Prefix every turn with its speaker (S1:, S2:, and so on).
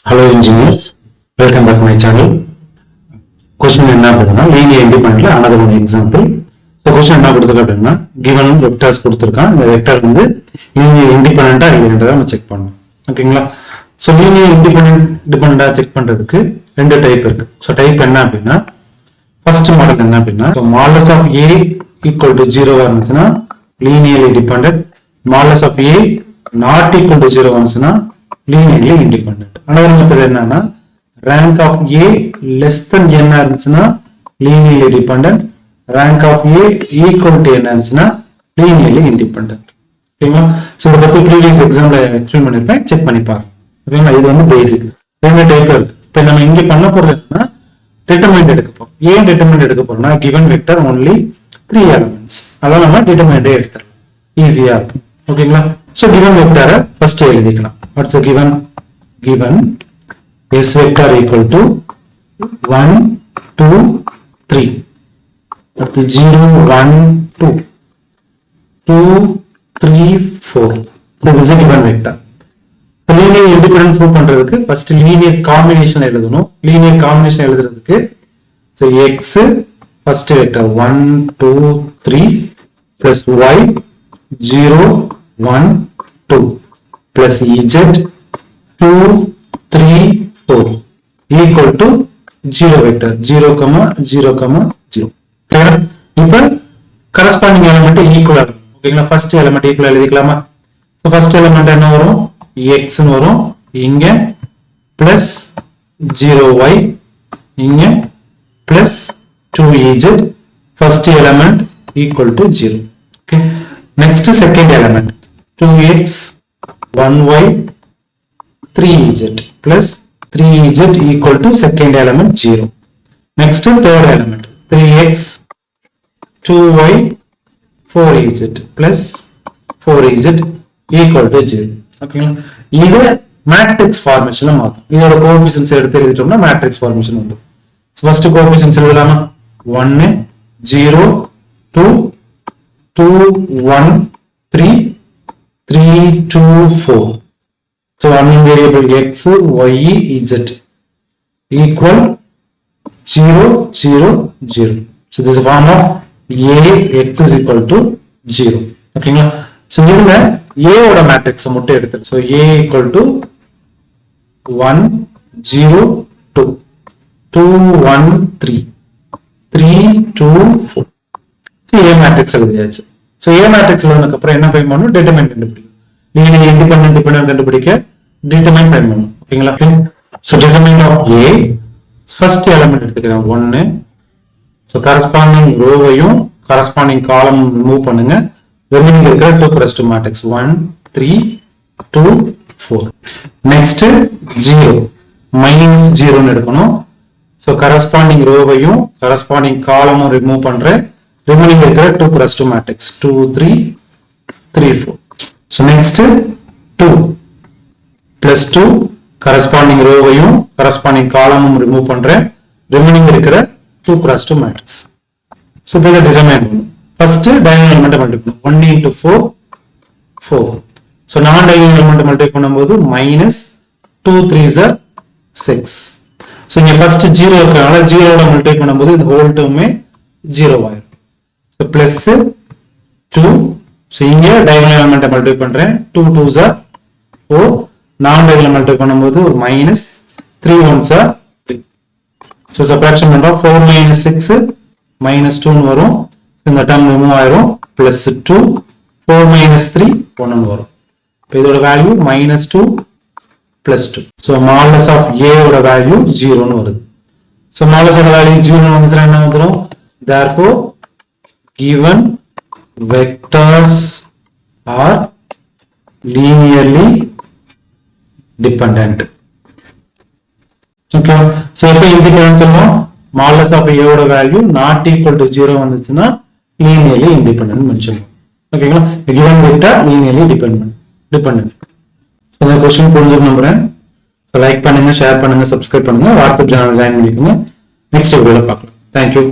S1: Hello engineers, welcome back to my channel. Question என்ன அப்படின்னா linear independentல another one example. So question என்ன கொடுத்திருக்க அப்படின்னா given vectors கொடுத்திருக்கான். இந்த வெக்டர் வந்து linear independentா இல்லைன்றதை நம்ம செக் பண்ணணும். ஓகேங்களா? So linear independentா செக் பண்றதுக்கு ரெண்டு டைப் இருக்கு. So டைப் என்ன அப்படின்னா first மாடல் என்ன அப்படின்னா so modulus of a equal to 0 இருந்துச்சுன்னா linearly dependent, modulus of a not equal to 0 இருந்துச்சுன்னா linearly independent. Another method என்னன்னா rank of a less than n இருந்துச்சுன்னா linearly dependent, rank of a equal to n இருந்துச்சுன்னா linearly independent. ஓகேங்களா? So இத பத்தி previous examல explain பண்ணிருப்பேன், check பண்ணி பாருங்க. ஓகேங்களா? இது வந்து பேசிக். ரெண்டு டைப் இருக்கு. இப்போ நம்ம இங்க பண்ண போறது என்னன்னா determinant எடுக்க போறோம். ஏன் determinant எடுக்க போறோம்னா given vector only 3 elements. அத நம்ம determinant எடுத்துறோம். ஈஸியா இருக்கும். ஓகேங்களா? சோ given vector first எழுதிக்கலாம். What's the given s vector equal to 1 2 3. That's 0 1 2 2 3 4. So this is a given vector. So linear independent prove பண்றதுக்கு first linear combination எழுதணும். linear combination எழுதுறதுக்கு so x first vector 1 2 3 plus y 0 1 2 plus z 2 3 4 equal to 0 vector 0 0 0. Okay, இப்போ corresponding element equal ஆகும். ஓகேங்களா? first element equal எழுதிக்கலாமா? so first element என்ன வரும்? x னு வரும். இங்க plus 0y இங்க plus 2z, first element equal to 0. Okay, next second element 2x 1y 3z plus 3z equal to second element 0. Next third element 3x 2y 4z plus 4z equal to 0. Okay, இது matrix ஃபார்மேஷன்ல மாத்தும். இதோட coefficients எடுத்து எழுதிட்டோம்னா matrix formation வந்துரும். First coefficients எழுதலாமா? 1 0 2 2 1 3 3 2 4. So unknown variable x, y, z equal 0 0 0. So this is a form of a x is equal to 0. Okay, so இதுல a ஓட மேட்ரிக்ஸ் மட்டும் எடுத்து so a equal to 1 0 2 2 1 3 3 2 4. so a matrix எழுதியாச்சு. so a matrix எழுதுனதுக்கு அப்புறம் என்ன find பண்ணனும்? Determinant கண்டுபிடிக்கணும். linearly independent dependent கண்டுபிடிக்க determinant find பண்ணனும். ஓகேங்களா? so determinant of a first element எடுத்துக்கலாம் 1. so corresponding row-வையும் corresponding column move பண்ணுங்க. remaining இருக்கிற 2 corresponding to matrix 1 3 2 4. next 0 minus 0 ன்னு எடுக்கணும். so corresponding row-வையும் corresponding column-உம் remove பண்றேன். remaining இருக்கிற 2 corresponding to matrix 2 3 3 4. so next 2 plus 2 corresponding row-வையும் corresponding column-உம் remove பண்றேன். remaining இருக்கிற 2 cross 2 matrix. so இப்போ இதை determinant first diagonal element multiply 1 into 4 4. so non diagonal element multiply பண்ணும்போது minus 2 3s are 6. so இங்க first 0 இருக்கனால 0 ஓட multiply பண்ணும்போது இந்த whole term-ஏ 0 ஆயிடும். so plus 2. so இங்க diagonal element multiply பண்றேன் 2 2s are 4. non diagonal multiply பண்ணும்போது ஒரு minus 3 1s are 3. so subtraction பண்றோம் 4 minus 6 minus 2 ன்னு வரும். இந்த term remove ஆயிரும். plus 2 4 minus 3 1 ன்னு வரும். இப்போ இதோட value minus 2 plus 2. so modulus of a ஓட வேல்யூ 0 ன்னு வருது. so modulus ஓட வேல்யூ 0 ன்னு வந்துச்சுனா என்ன வந்துரும்? therefore given vectors are linearly dependent. okay, so இப்போ independent சொல்றோம் modulus of a ஓட வேல்யூ not equal to 0 வந்துச்சுனா linearly independent மென்ஷன். ஓகேங்களா? given vector linearly dependent. so இந்த क्वेश्चन புரிஞ்சுக்க நம்புறேன். லைக் பண்ணுங்க, ஷேர் பண்ணுங்க, சப்ஸ்கிரைப் பண்ணுங்க, வாட்ஸ்அப் சேனல் ஜாயின் பண்ணிக்கோங்க. நெக்ஸ்ட் வீடியோல பார்க்கலாம். Thank you.